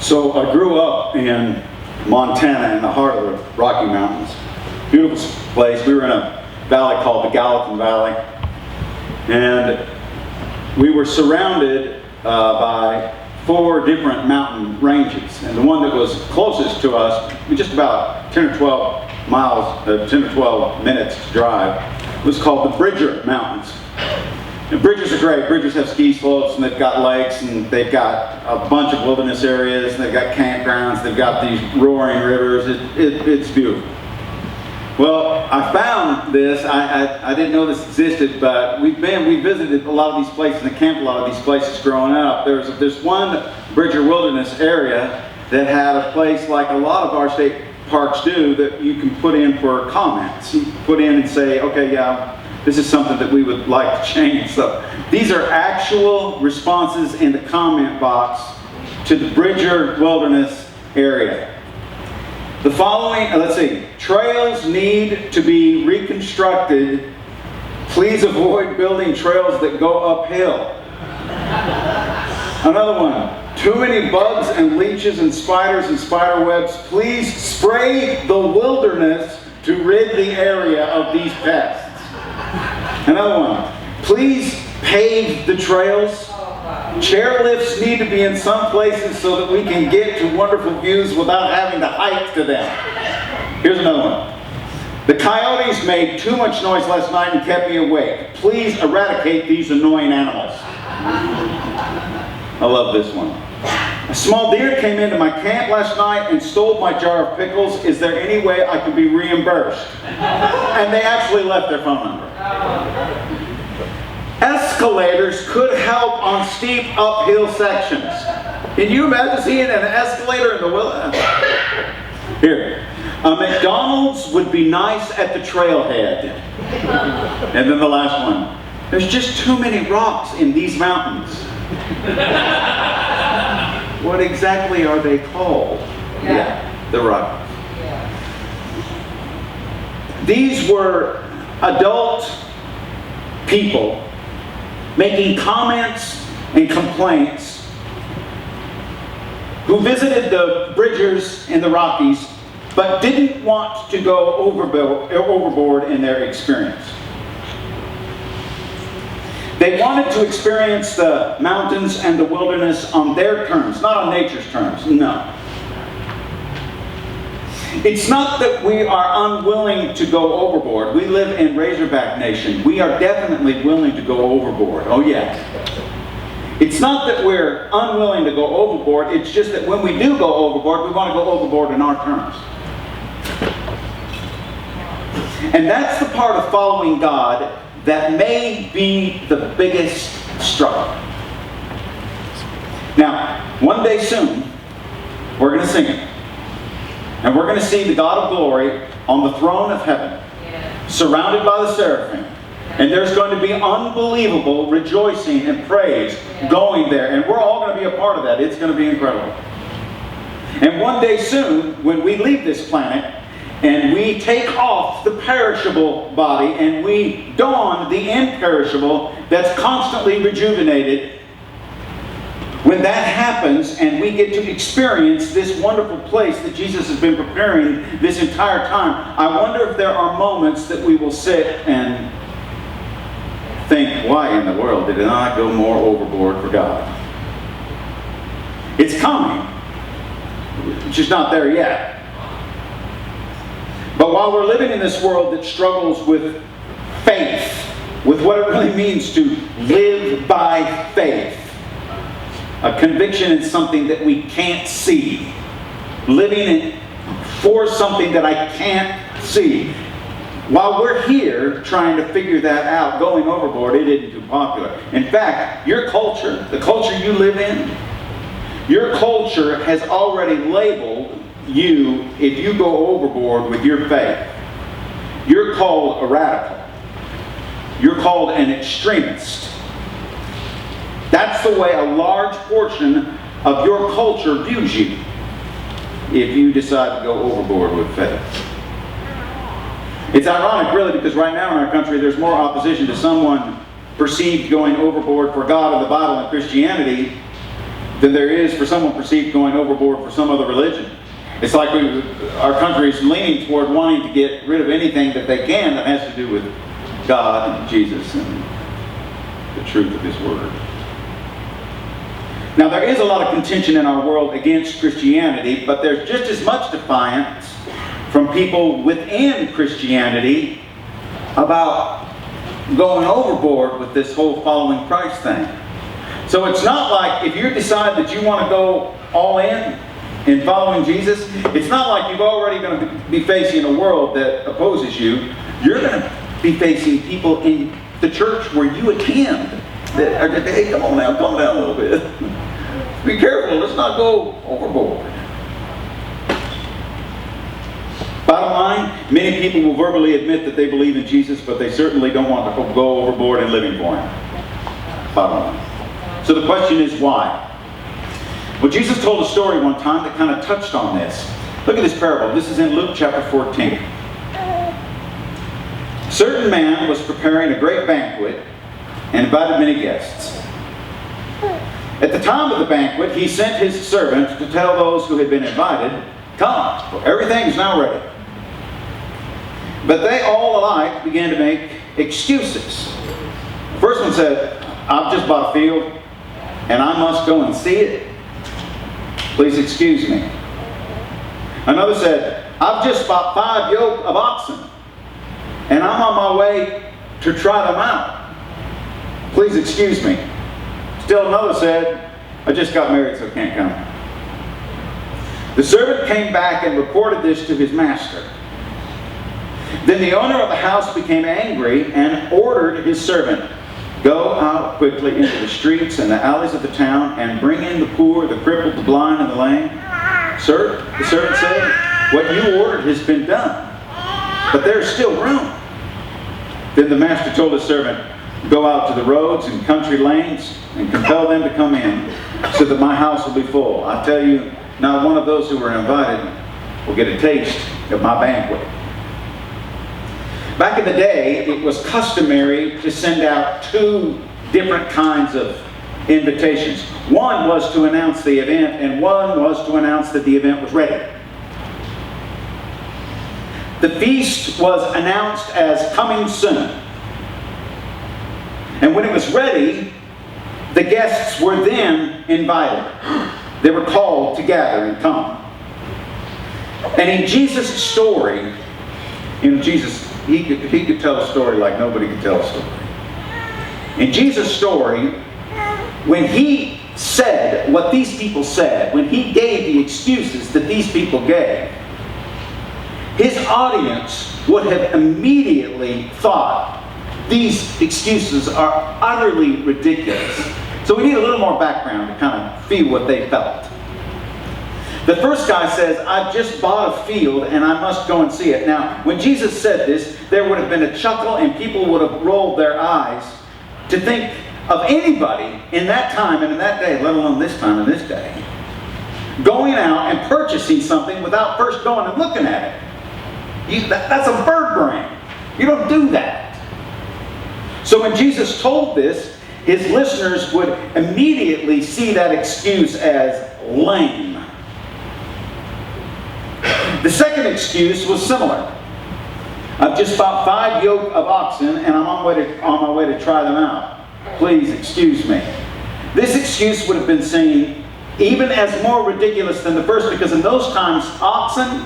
So I grew up in Montana in the heart of the Rocky Mountains. Beautiful place. We were in a valley called the Gallatin Valley. And we were surrounded by 4 different mountain ranges. And the one that was closest to us, just about 10 or 12 miles, 10 or 12 minutes to drive, was called the Bridger Mountains. And bridges are great. Bridges have ski slopes, and they've got lakes, and they've got a bunch of wilderness areas, and they've got campgrounds, they've got these roaring rivers. It's beautiful. Well, I found this. I didn't know this existed, but we visited a lot of these places and camped a lot of these places growing up. There's one Bridger Wilderness area that had a place like a lot of our state parks do that you can put in for comments. You put in and say, okay, yeah, this is something that we would like to change. So these are actual responses in the comment box to the Bridger Wilderness area. The following, let's see, trails need to be reconstructed. Please avoid building trails that go uphill. Another one, too many bugs and leeches and spiders and spider webs. Please spray the wilderness to rid the area of these pests. Another one, please pave the trails. Chairlifts need to be in some places so that we can get to wonderful views without having to hike to them. Here's another one. The coyotes made too much noise last night and kept me awake. Please eradicate these annoying animals. I love this one. A small deer came into my camp last night and stole my jar of pickles. Is there any way I can be reimbursed? And they actually left their phone number. Escalators could help on steep uphill sections. Can you imagine seeing an escalator in the wilderness? Here. A McDonald's would be nice at the trailhead. And then the last one. There's just too many rocks in these mountains. What exactly are they called? Yeah, the Rockies. Yeah. These were adult people making comments and complaints who visited the Bridgers in the Rockies but didn't want to go overboard in their experience. They wanted to experience the mountains and the wilderness on their terms, not on nature's terms, no. It's not that we are unwilling to go overboard. We live in Razorback Nation. We are definitely willing to go overboard. Oh yeah. It's not that we're unwilling to go overboard. It's just that when we do go overboard, we want to go overboard in our terms. And that's the part of following God that may be the biggest struggle. Now, one day soon, we're going to sing it. And we're going to see the God of glory on the throne of heaven, surrounded by the seraphim. And there's going to be unbelievable rejoicing and praise going there. And we're all going to be a part of that. It's going to be incredible. And one day soon, when we leave this planet, and we take off the perishable body and we don the imperishable that's constantly rejuvenated, when that happens and we get to experience this wonderful place that Jesus has been preparing this entire time, I wonder if there are moments that we will sit and think, why in the world did I go more overboard for God? It's coming. It's just not there yet. But while we're living in this world that struggles with faith, with what it really means to live by faith, a conviction in something that we can't see, living for something that I can't see. While we're here trying to figure that out, going overboard, it isn't too popular. In fact, your culture, the culture you live in, your culture has already labeled you, if you go overboard with your faith, you're called a radical. You're called an extremist. That's the way a large portion of your culture views you if you decide to go overboard with faith. It's ironic, really, because right now in our country there's more opposition to someone perceived going overboard for God or the Bible and Christianity than there is for someone perceived going overboard for some other religion. It's like our country is leaning toward wanting to get rid of anything that they can that has to do with God and Jesus and the truth of His Word. Now, there is a lot of contention in our world against Christianity, but there's just as much defiance from people within Christianity about going overboard with this whole following Christ thing. So it's not like if you decide that you want to go all in following Jesus, it's not like you're already going to be facing a world that opposes you. You're going to be facing people in the church where you attend that are, hey, come on now, calm down a little bit. Be careful, let's not go overboard. Bottom line, many people will verbally admit that they believe in Jesus, but they certainly don't want to go overboard in living for Him. Bottom line. So the question is why? Well, Jesus told a story one time that kind of touched on this. Look at this parable. This is in Luke chapter 14. A certain man was preparing a great banquet and invited many guests. At the time of the banquet, he sent his servant to tell those who had been invited, "Come, for everything is now ready." But they all alike began to make excuses. The first one said, "I've just bought a field, and I must go and see it. Please excuse me." Another said, "I've just bought 5 yoke of oxen, and I'm on my way to try them out. Please excuse me." Still another said, "I just got married, so I can't come." The servant came back and reported this to his master. Then the owner of the house became angry and ordered his servant, "Go out quickly into the streets and the alleys of the town and bring in the poor, the crippled, the blind, and the lame." "Sir," the servant said, "what you ordered has been done, but there is still room." Then the master told his servant, "Go out to the roads and country lanes and compel them to come in, so that my house will be full. I tell you, not one of those who were invited will get a taste of my banquet." Back in the day, it was customary to send out 2 different kinds of invitations. One was to announce the event, and one was to announce that the event was ready. The feast was announced as coming soon. And when it was ready, the guests were then invited. They were called to gather and come. And in Jesus' story, Jesus, he could tell a story like nobody could tell a story. In Jesus' story, when he said what these people said, when he gave the excuses that these people gave, his audience would have immediately thought, these excuses are utterly ridiculous. So we need a little more background to kind of feel what they felt. The first guy says, "I've just bought a field and I must go and see it." Now, when Jesus said this, there would have been a chuckle and people would have rolled their eyes to think of anybody in that time and in that day, let alone this time and this day, going out and purchasing something without first going and looking at it. That's a bird brain. You don't do that. So when Jesus told this, his listeners would immediately see that excuse as lame. The second excuse was similar. "I've just bought 5 yoke of oxen and I'm on my way to try them out. Please excuse me." This excuse would have been seen even as more ridiculous than the first, because in those times, oxen,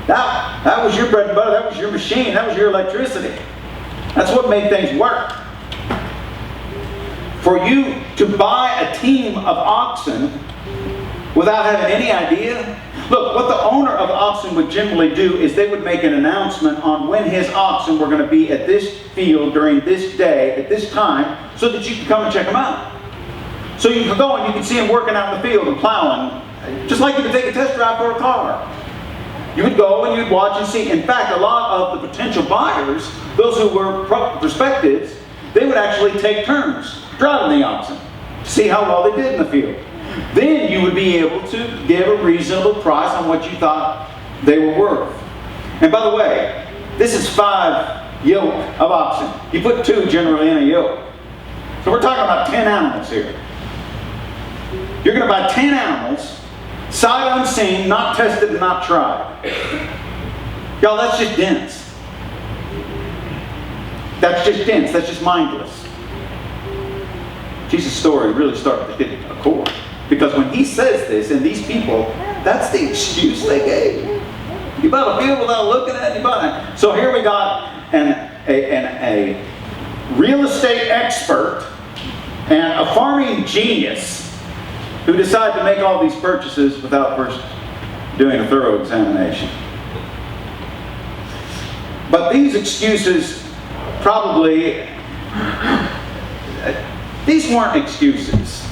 that was your bread and butter, that was your machine, that was your electricity. That's what made things work. For you to buy a team of oxen without having any idea. Look, what the owner of oxen would generally do is they would make an announcement on when his oxen were going to be at this field during this day, at this time, so that you could come and check them out. So you could go and you could see them working out in the field and plowing, just like you could take a test drive for a car. You would go and you'd watch and see. In fact, a lot of the potential buyers, those who were prospective, they would actually take turns driving the oxen to see how well they did in the field. Then you would be able to give a reasonable price on what you thought they were worth. And by the way, this is 5 yoke of oxen. You put 2 generally in a yoke. So we're talking about 10 animals here. You're going to buy 10 animals, sight unseen, not tested and not tried. Y'all, that's just dense. That's just dense. That's just mindless. Jesus' story really started to hit a core. Because when he says this, and these people, that's the excuse they gave. You bought a field without looking at it. So here we got a real estate expert and a farming genius who decided to make all these purchases without first doing a thorough examination. But these excuses probably, these weren't excuses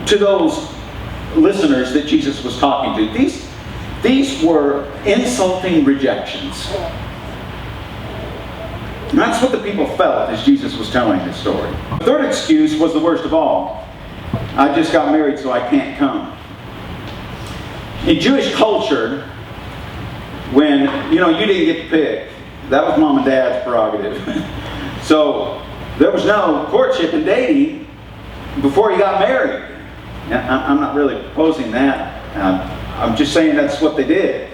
to those listeners that Jesus was talking to. These were insulting rejections. And that's what the people felt as Jesus was telling this story. The third excuse was the worst of all. I just got married, so I can't come. In Jewish culture, when, you didn't get to pick, that was mom and dad's prerogative. So there was no courtship and dating before you got married. Now, I'm not really proposing that. I'm just saying that's what they did.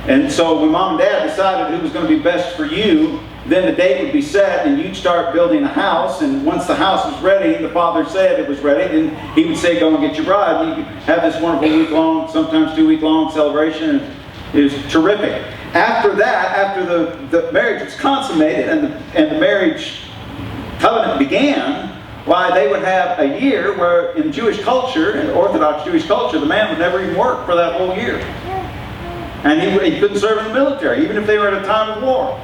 And so when mom and dad decided who was going to be best for you, then the date would be set and you'd start building a house. And once the house was ready, the father said it was ready, then he would say, go and get your bride. And you could have this wonderful week-long, sometimes 2-week-long celebration. And it was terrific. After that, after the marriage was consummated and the marriage covenant began, why, they would have a year where in Jewish culture, in Orthodox Jewish culture, the man would never even work for that whole year. And he couldn't serve in the military, even if they were at a time of war.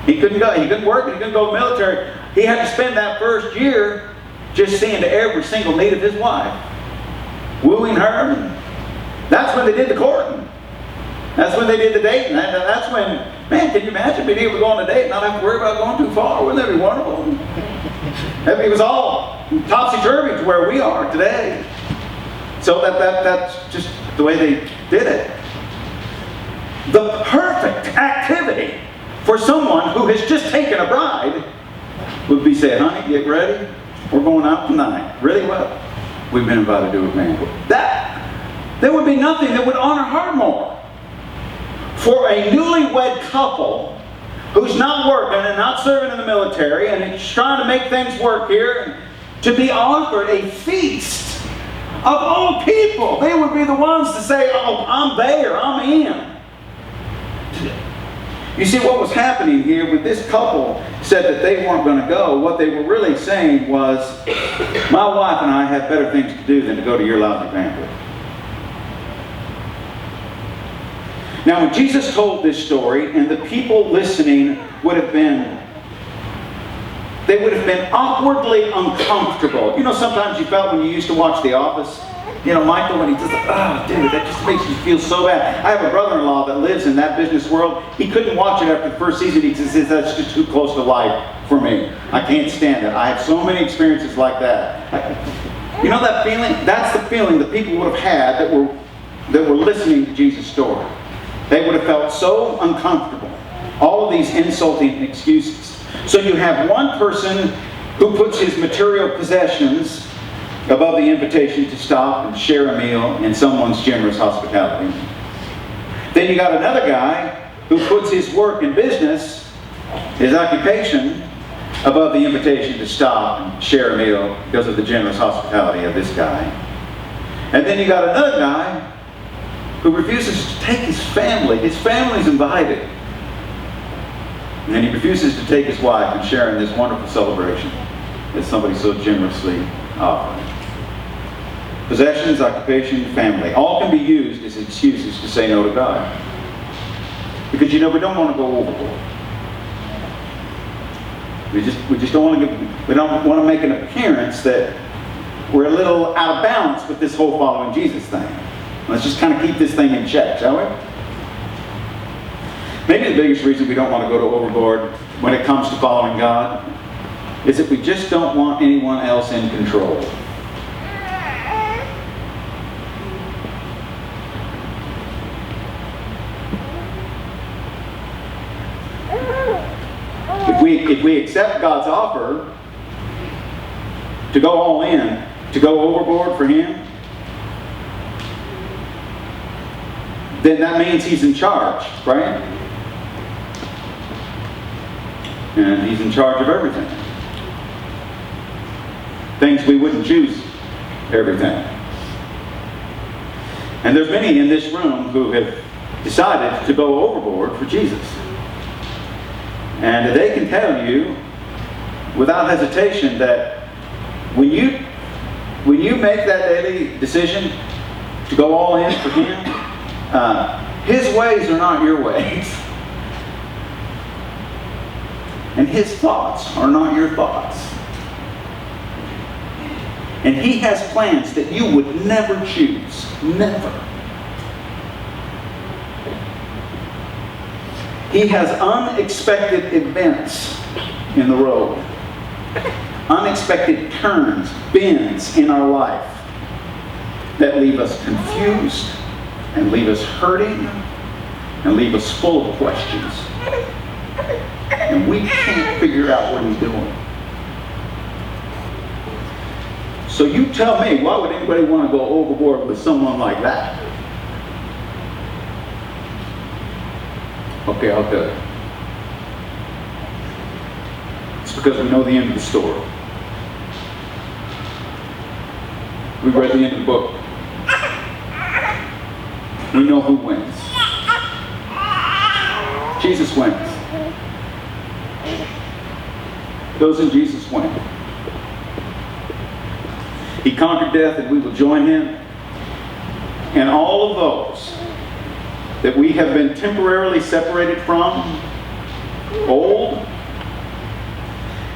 He couldn't go. He couldn't work and he couldn't go to the military. He had to spend that first year just seeing to every single need of his wife. Wooing her. And that's when they did the courting. That's when they did the dating. That's when, man, can you imagine being able to go on a date and not have to worry about going too far? Wouldn't that be wonderful? It was all topsy-turvy to where we are today. So that's just the way they did it. The perfect activity for someone who has just taken a bride would be say, honey, get ready. We're going out tonight. Really well. We've been invited to a banquet. There would be nothing that would honor her more. For a newlywed couple who's not working and not serving in the military and is trying to make things work here, to be offered a feast of all people. They would be the ones to say, oh, I'm there, I'm in. You see, what was happening here with this couple said that they weren't going to go. What they were really saying was, my wife and I have better things to do than to go to your lousy banquet. Now, when Jesus told this story, and the people listening would have been awkwardly uncomfortable. Sometimes you felt when you used to watch The Office. Michael, when he does it, dude, that just makes you feel so bad. I have a brother-in-law that lives in that business world. He couldn't watch it after the first season. He says, that's just too close to life for me. I can't stand it. I have so many experiences like that. That feeling? That's the feeling that people would have had that were listening to Jesus' story. They would have felt so uncomfortable. All of these insulting excuses. So you have one person who puts his material possessions above the invitation to stop and share a meal in someone's generous hospitality. Then you got another guy who puts his work and business, his occupation, above the invitation to stop and share a meal because of the generous hospitality of this guy. And then you got another guy who refuses to take his family. His family's invited. And then he refuses to take his wife and share in this wonderful celebration that somebody so generously offered. Possessions, occupation, family, all can be used as excuses to say no to God. Because we don't want to go overboard. We just don't want to make an appearance that we're a little out of balance with this whole following Jesus thing. Let's just kind of keep this thing in check, shall we? Maybe the biggest reason we don't want to go overboard when it comes to following God is that we just don't want anyone else in control. If we accept God's offer to go all in, to go overboard for him, then that means he's in charge, right? And he's in charge of everything. Things we wouldn't choose, everything. And there's many in this room who have decided to go overboard for Jesus. And they can tell you without hesitation that when you make that daily decision to go all in for him, his ways are not your ways. And his thoughts are not your thoughts. And he has plans that you would never choose. Never. He has unexpected events in the road. Unexpected turns, bends in our life that leave us confused and leave us hurting and leave us full of questions. And we can't figure out what he's doing. So you tell me, why would anybody want to go overboard with someone like that? Okay, I'll tell you. It's because we know the end of the story. We read the end of the book. We know who wins. Jesus wins. Those in Jesus win. He conquered death, and we will join him. And all of those that we have been temporarily separated from, old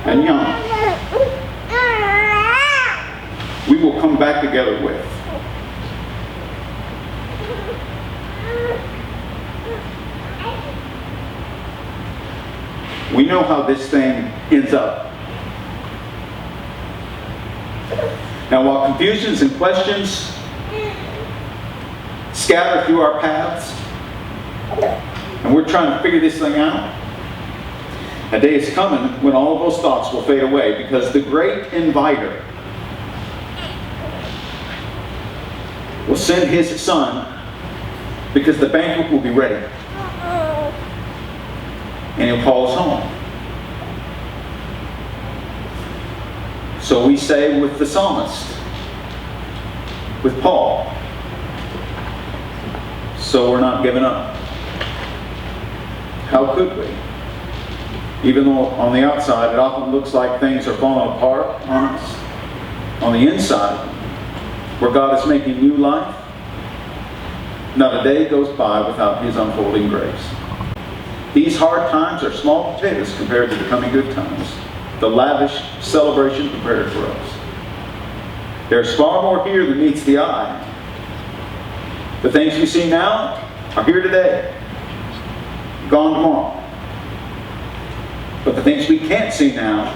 and young, we will come back together with. We know how this thing ends up. Now, while confusions and questions scatter through our paths, and we're trying to figure this thing out, a day is coming when all of those thoughts will fade away, because the great inviter will send his son, because the banquet will be ready. And he'll call us home. So we say with the psalmist, with Paul, so we're not giving up. How could we? Even though on the outside it often looks like things are falling apart on us, on the inside, where God is making new life, not a day goes by without his unfolding grace. These hard times are small potatoes compared to the coming good times, the lavish celebration prepared for us. There's far more here than meets the eye. The things we see now are here today, gone tomorrow. But the things we can't see now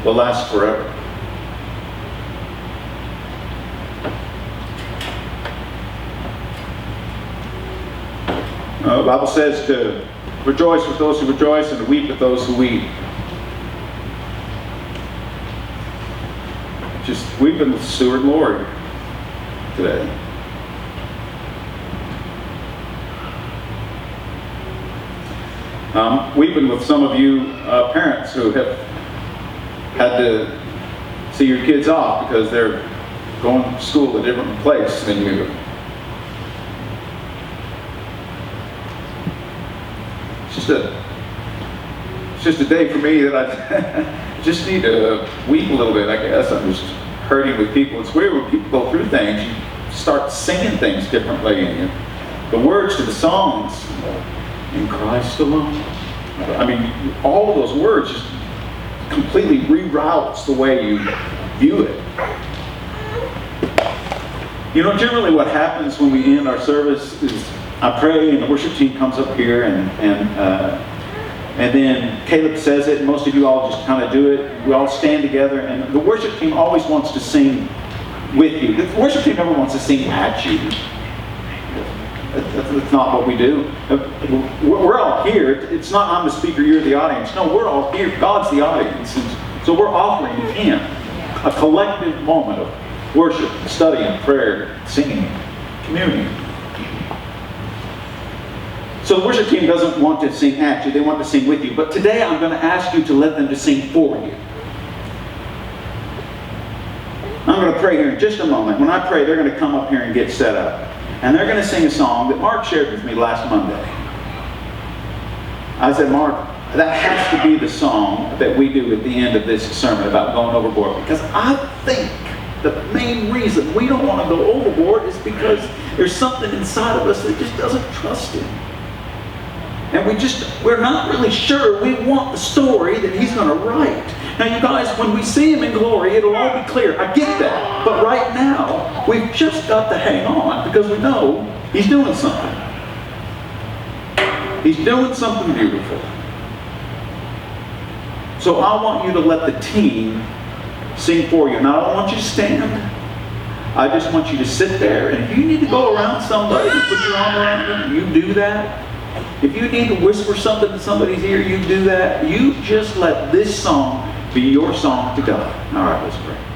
will last forever. The Bible says to rejoice with those who rejoice and to weep with those who weep. Just weeping with Stuart and Lori today. Weeping with some of you parents who have had to see your kids off because they're going to school at a different place than you. It's just a day for me that I just need to weep a little bit, I guess. I'm just hurting with people. It's weird when people go through things, you start singing things differently, and the words to the songs, in Christ alone. I mean, all of those words just completely reroutes the way you view it. You know, generally what happens when we end our service is I pray and the worship team comes up here and then Caleb says it and most of you all just kind of do it. We all stand together and the worship team always wants to sing with you. The worship team never wants to sing at you. That's not what we do. We're all here. It's not I'm the speaker, you're the audience. No, we're all here. God's the audience. And so we're offering Him. a collective moment of worship, studying, prayer, singing, communion. So the worship team doesn't want to sing at you, they want to sing with you. But today I'm going to ask you to let them to sing for you. I'm going to pray here in just a moment. When I pray, they're going to come up here and get set up. And they're going to sing a song that Mark shared with me last Monday. I said, Mark, that has to be the song that we do at the end of this sermon about going overboard. Because I think the main reason we don't want to go overboard is because there's something inside of us that just doesn't trust Him. And we're not really sure we want the story that He's going to write. Now you guys, when we see Him in glory, it'll all be clear. I get that. But right now, we've just got to hang on because we know He's doing something. He's doing something beautiful. So I want you to let the team sing for you. Now I don't want you to stand. I just want you to sit there. And if you need to go around somebody, put your arm around them, you do that. If you need to whisper something to somebody's ear, you do that. You just let this song be your song to God. All right, let's pray.